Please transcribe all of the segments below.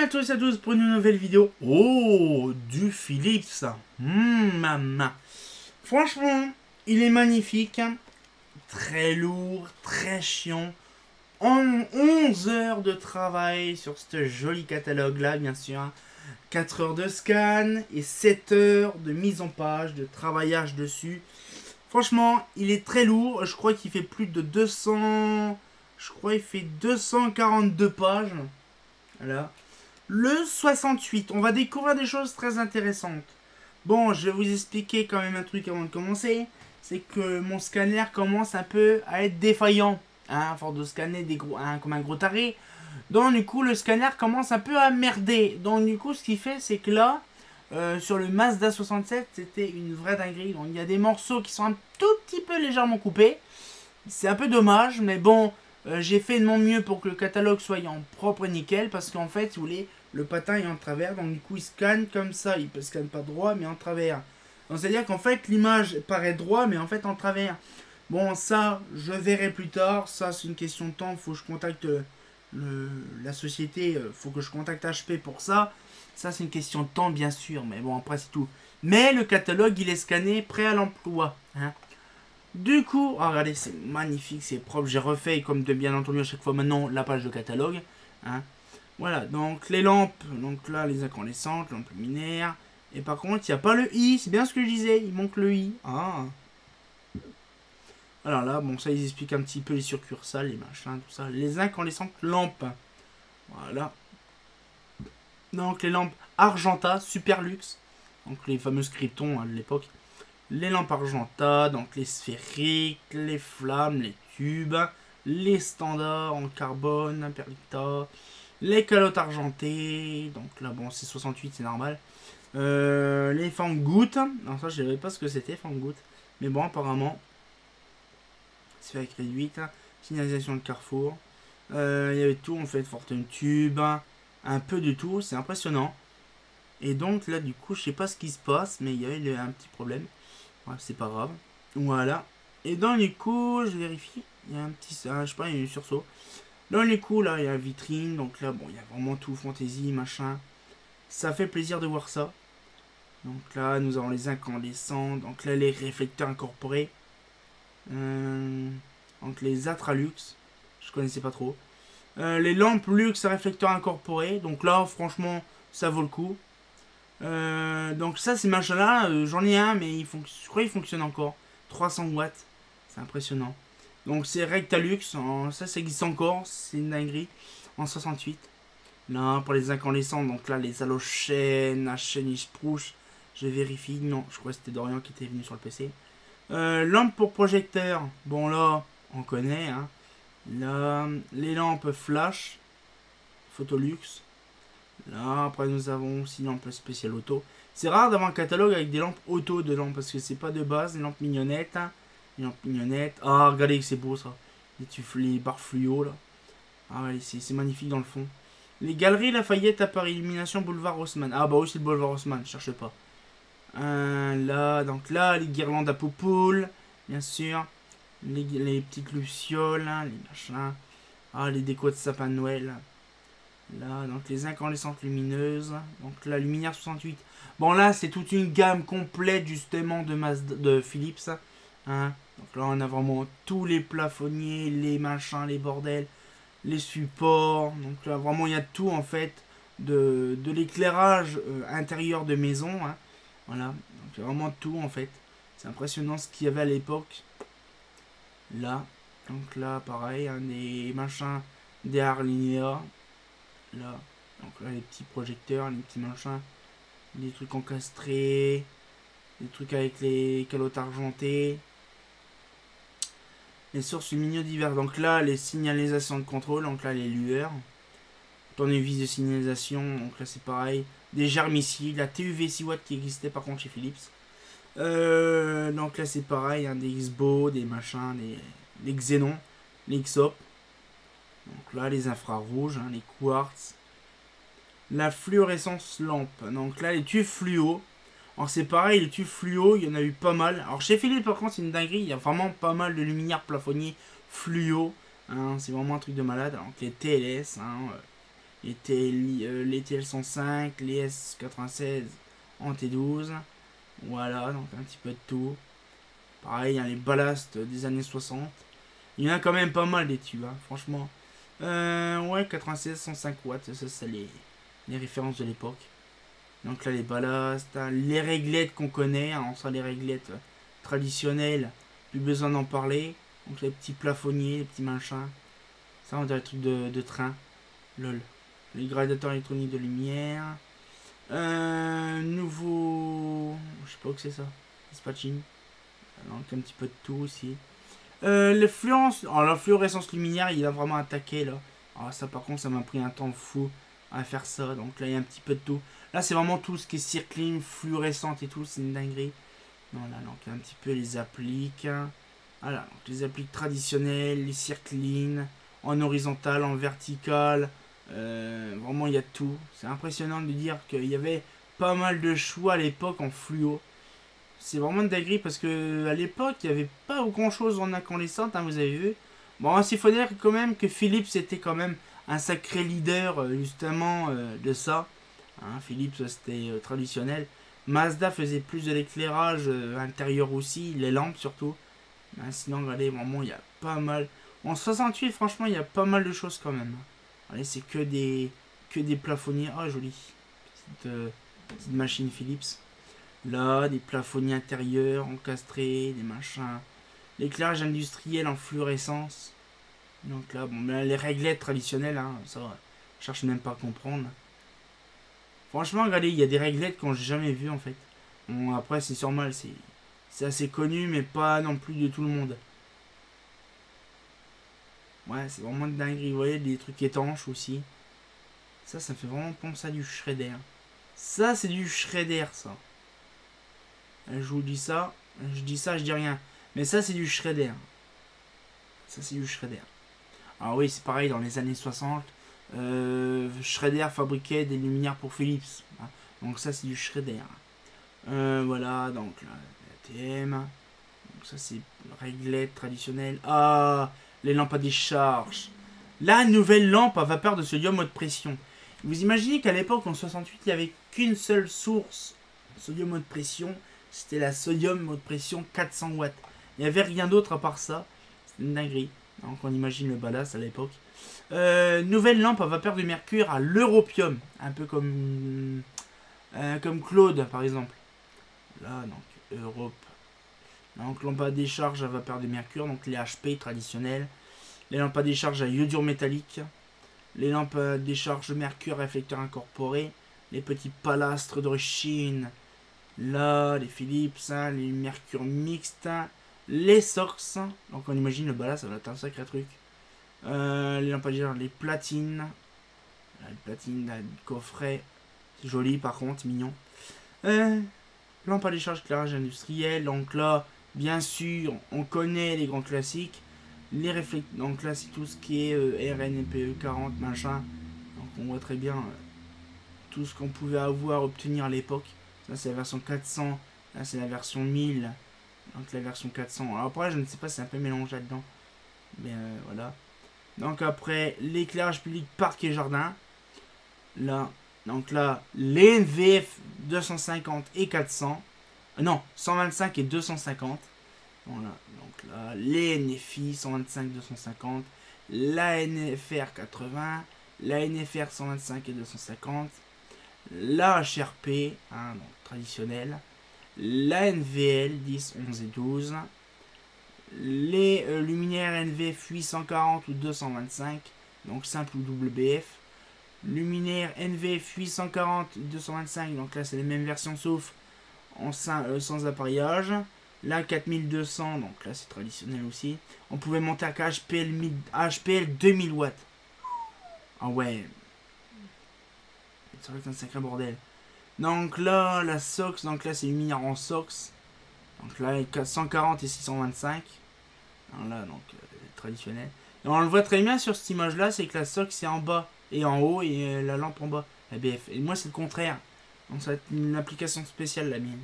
à tous et à tous pour une nouvelle vidéo. Oh, du Philips. Maman. Franchement, il est magnifique. Très lourd, très chiant. En 11 heures de travail sur ce joli catalogue là, bien sûr. 4 heures de scan et 7 heures de mise en page, de travaillage dessus. Franchement, il est très lourd. Je crois qu'il fait plus de 200... Je crois qu'il fait 242 pages. Voilà. Le 68, on va découvrir des choses très intéressantes. Bon, je vais vous expliquer quand même un truc avant de commencer. C'est que mon scanner commence un peu à être défaillant. Hein, à force de scanner des gros, comme un gros taré. Donc du coup, le scanner commence un peu à merder. Donc du coup, ce qu'il fait, c'est que là, sur le Mazda 67, c'était une vraie dinguerie. Donc il y a des morceaux qui sont un tout petit peu légèrement coupés. C'est un peu dommage, mais bon... j'ai fait de mon mieux pour que le catalogue soit en propre et nickel, parce qu'en fait, si vous voulez, le patin est en travers, donc du coup il scanne comme ça, il ne scanne pas droit, mais en travers. Donc c'est à dire qu'en fait l'image paraît droit, mais en fait en travers. Bon, ça, je verrai plus tard, ça c'est une question de temps, faut que je contacte la société, faut que je contacte HP pour ça. Ça c'est une question de temps bien sûr, mais bon après c'est tout. Mais le catalogue il est scanné, prêt à l'emploi, hein. Du coup, oh, regardez, c'est magnifique, c'est propre. J'ai refait, comme de bien entendu à chaque fois maintenant, la page de catalogue. Hein. Voilà, donc les lampes, donc là, les incandescentes, lampes luminaires. Et par contre, il n'y a pas le i, c'est bien ce que je disais, il manque le i. Ah. Alors là, bon, ça, ils expliquent un petit peu les succursales, les machins, tout ça. Les incandescentes lampes. Voilà. Donc les lampes Argenta, super luxe. Donc les fameux Krypton hein, de l'époque. Les lampes Argenta, donc les sphériques, les flammes, les tubes, les standards en carbone, perlita, les calottes argentées, donc là bon c'est 68 c'est normal, les fangouttes, alors ça je ne savais pas ce que c'était fangouttes, mais bon apparemment, sphérique réduite, signalisation de carrefour, il y avait tout en fait, fortune tube, un peu de tout, c'est impressionnant, et donc là du coup je sais pas ce qui se passe, mais il y avait un petit problème. Ouais, c'est pas grave. Voilà. Et dans les coups, je vérifie. Il y a un petit... je sais pas, il y a eu sursaut. Dans les coups, là, il y a la vitrine. Donc là, bon, il y a vraiment tout. Fantaisie, machin. Ça fait plaisir de voir ça. Donc là, nous avons les incandescents. Donc là, les réflecteurs incorporés. Donc les Atralux. Je connaissais pas trop. Les lampes luxe à réflecteurs incorporés. Donc là, franchement, ça vaut le coup. Donc ça ces machins là j'en ai un mais je crois qu'il fonctionne encore 300 watts, c'est impressionnant. Donc c'est Rectalux, ça existe encore, c'est une dinguerie, en 68. Là pour les incandescents, donc là les halogènes, Sprouch, je vérifie, non je crois que c'était Dorian qui était venu sur le PC. Lampe pour projecteur, bon là on connaît hein. Là les lampes flash, Photolux. Là, après nous avons aussi lampes spéciales auto. C'est rare d'avoir un catalogue avec des lampes auto dedans parce que c'est pas de base, des lampes mignonnettes. Hein. Les lampes mignonnettes. Ah, regardez que c'est beau ça. Les barres fluo là. Ah, ouais, c'est magnifique dans le fond. Les galeries Lafayette à Paris, illumination boulevard Haussmann. Ah, bah oui, c'est le boulevard Haussmann, cherche pas. Là, donc là, les guirlandes à poupoules, bien sûr. Les petites lucioles, hein, les machins. Ah, les décos de sapin de Noël. Là, donc les incandescentes lumineuses. Donc la luminaire 68. Bon, là, c'est toute une gamme complète, justement, de Philips. Hein. Donc là, on a vraiment tous les plafonniers, les machins, les bordels, les supports. Donc là, vraiment, il y a tout, en fait, de l'éclairage intérieur de maison. Hein. Voilà. Donc il y a vraiment tout, en fait. C'est impressionnant ce qu'il y avait à l'époque. Là. Donc là, pareil, hein, des machins, des Harlinia. Là, donc là les petits projecteurs, les petits machins, des trucs encastrés, des trucs avec les calottes argentées, les sources lumineuses diverses. Donc là les signalisations de contrôle, donc là les lueurs, tournevis de signalisation, donc là c'est pareil, des germicides, la TUV 6 watts qui existait par contre chez Philips. Donc là c'est pareil, hein, des XBO, des machins, des Xenon, les XOP. Donc là, les infrarouges, hein, les quartz. La fluorescence lampe. Donc là, les tubes fluo. Alors c'est pareil, les tubes fluo, il y en a eu pas mal. Alors chez Philips, par contre, c'est une dinguerie. Il y a vraiment pas mal de luminaires plafonniers fluo. Hein, c'est vraiment un truc de malade. Donc les TLS, hein, Les TL105, les S96 en T12. Voilà, donc un petit peu de tout. Pareil, hein, les ballasts des années 60. Il y en a quand même pas mal des tubes, hein, franchement. Ouais, 96, 105 watts, ça c'est les références de l'époque. Donc là, les ballasts, hein, les réglettes qu'on connaît, hein, on sera les réglettes traditionnelles, plus besoin d'en parler. Donc les petits plafonniers, les petits machins. Ça, on dirait des trucs de train. Lol. Les gradiateurs électroniques de lumière. Nouveau. Je sais pas où que c'est ça. Dispatching. Donc un petit peu de tout aussi. La fluorescence luminaire, il a vraiment attaqué là. Alors ça par contre ça m'a pris un temps fou à faire ça. Donc là il y a un petit peu de tout. Là c'est vraiment tout ce qui est circling, fluorescente et tout, c'est une dinguerie. Voilà, donc un petit peu les appliques. Voilà, donc les appliques traditionnelles, les circlines, en horizontal, en vertical. Vraiment il y a tout. C'est impressionnant de dire qu'il y avait pas mal de choix à l'époque en fluo. C'est vraiment une dinguerie parce que à l'époque il n'y avait pas grand chose en incandescente, hein, vous avez vu. Bon, il faut dire quand même que Philips était quand même un sacré leader justement de ça. Hein, Philips c'était traditionnel. Mazda faisait plus de l'éclairage intérieur aussi, les lampes surtout. Hein, sinon, regardez, vraiment il y a pas mal. En 68, franchement, il y a pas mal de choses quand même. Allez, c'est que des plafonniers. Ah, joli. Petite machine Philips. Là, des plafonniers intérieurs encastrés, des machins. L'éclairage industriel en fluorescence. Donc là, bon, les réglettes traditionnelles, hein, ça, je cherche même pas à comprendre. Franchement, regardez, il y a des réglettes qu'on j'ai jamais vues en fait. Bon, après, c'est normal, c'est assez connu, mais pas non plus de tout le monde. Ouais, c'est vraiment de dinguerie. Vous voyez, des trucs étanches aussi. Ça me fait vraiment penser à du shredder. Ça, c'est du shredder, ça. Je vous dis ça, je dis rien. Mais ça, c'est du shredder. Ça, c'est du shredder. Alors oui, c'est pareil, dans les années 60, Shredder fabriquait des luminaires pour Philips. Donc ça, c'est du shredder. Voilà, donc là, la TM. Donc ça, c'est réglette traditionnelle. Ah, les lampes à décharge. La nouvelle lampe à vapeur de sodium haute pression. Vous imaginez qu'à l'époque, en 68, il n'y avait qu'une seule source sodium haute pression. C'était la sodium haute pression 400 watts. Il n'y avait rien d'autre à part ça. C'était une dinguerie. Donc on imagine le badass à l'époque. Nouvelle lampe à vapeur de mercure à l'europium. Un peu comme Claude par exemple. Là donc Europe. Donc lampe à décharge à vapeur de mercure. Donc les HP traditionnels. Les lampes à décharge à iodure métallique. Les lampes à décharge mercure réflecteur incorporé. Les petits palastres d'origine. Là, les Philips, hein, les mercure mixtes, les SOX. Donc on imagine le bas là, ça va être un sacré truc. Les lampadaires, les platines. Là, les platines, là, le coffret. C'est joli par contre, mignon. Lampe à décharge éclairage industriel. Donc là, bien sûr, on connaît les grands classiques. Les réflecteurs. Donc là, c'est tout ce qui est RNPE 40, machin. Donc on voit très bien tout ce qu'on pouvait obtenir à l'époque. Ça, c'est la version 400. Là, c'est la version 1000. Donc la version 400. Alors après, je ne sais pas, c'est un peu mélangé là-dedans. Mais voilà. Donc après, l'éclairage public, parc et jardin. Là, donc là, les NVF 250 et 400. Non, 125 et 250. Voilà. Donc là, les NFI 125 250. La NFR 80. La NFR 125 et 250. La HRP, hein, donc traditionnelle. La NVL 10, 11 et 12. Les luminaires NVF 840 ou 225, donc simple ou WBF. Luminaire NVF 840 225, donc là c'est les mêmes versions sauf sans appareillage. Là 4200, donc là c'est traditionnel aussi. On pouvait monter à HPL 2000 watts. Ah ouais, ça va être un sacré bordel. Donc là la SOX, donc là c'est luminaire en SOX. Donc là 440 et 625. Là, donc traditionnel. Et on le voit très bien sur cette image là, c'est que la SOX c'est en bas et en haut et la lampe en bas, la BF. Et moi c'est le contraire. Donc ça va être une application spéciale la mienne.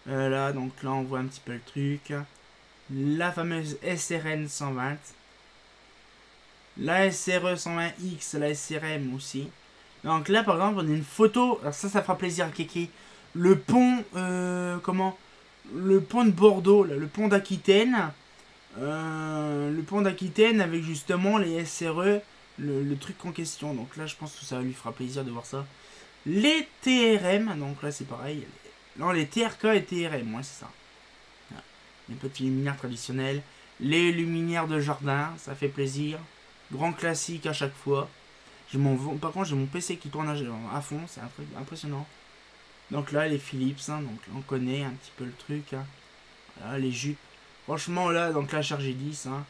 Là, donc là on voit un petit peu le truc. La fameuse SRN 120. La SRE 120X, la SRM aussi. Donc là, par exemple, on a une photo. Alors ça fera plaisir à Kiki. Le pont, comment? Le pont de Bordeaux, là, le pont d'Aquitaine. Le pont d'Aquitaine avec justement les SRE, le truc en question. Donc là, je pense que ça lui fera plaisir de voir ça. Les TRM, donc là, c'est pareil. Non, les TRK et TRM, ouais, c'est ça. Voilà. Les petits luminaires traditionnels. Les luminaires de jardin, ça fait plaisir. Grand classique à chaque fois. Par contre, j'ai mon PC qui tourne à fond, c'est un truc impressionnant. Donc là, les Philips, hein, donc là, on connaît un petit peu le truc. Hein. Voilà, les jupes. Franchement, là, donc la charge est 10. Hein.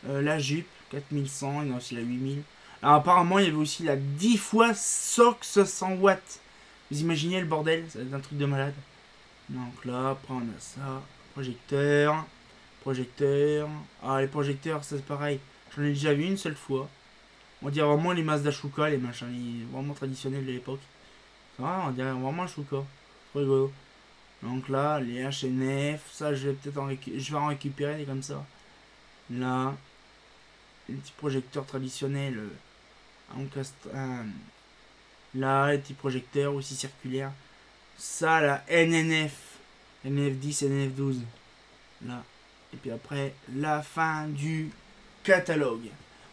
La jupe, 4100, il y a aussi la 8000. Alors, apparemment, il y avait aussi la 10 fois SOX 100 watts. Vous imaginez le bordel? Ça va être un truc de malade. Donc là, après, on a ça. Projecteur. Projecteur. Ah, les projecteurs, ça c'est pareil. J'en ai déjà vu une seule fois. On dirait vraiment les masses d'Ashoka, les machins vraiment traditionnels de l'époque. On dirait vraiment Ashoka. Trop rigolo. Donc là, les HNF, ça je vais peut-être en récupérer des comme ça. Là, les petits projecteurs traditionnels. Là, les petits projecteurs aussi circulaires. Ça, la NNF. NF10, NF12. Là. Et puis après, la fin du catalogue.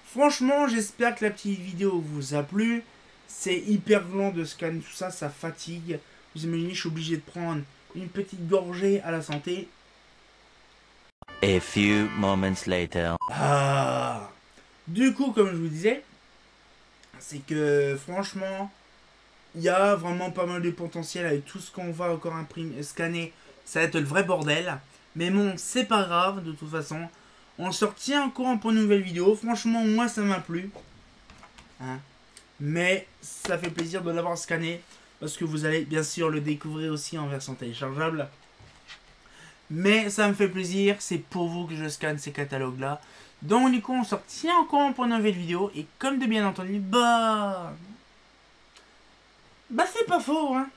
Franchement, j'espère que la petite vidéo vous a plu. C'est hyper lent de scanner tout ça, ça fatigue. Vous imaginez, je suis obligé de prendre une petite gorgée à la santé. A few moments later. Ah. Du coup, comme je vous disais, c'est que franchement, il y a vraiment pas mal de potentiel avec tout ce qu'on va encore scanner. Ça va être le vrai bordel. Mais bon, c'est pas grave, de toute façon. On se retient encore pour une nouvelle vidéo. Franchement, moi, ça m'a plu. Hein. Mais ça fait plaisir de l'avoir scanné. Parce que vous allez bien sûr le découvrir aussi en version téléchargeable. Mais ça me fait plaisir. C'est pour vous que je scanne ces catalogues-là. Donc du coup, on se retient encore pour une nouvelle vidéo. Et comme de bien entendu, bah c'est pas faux, hein.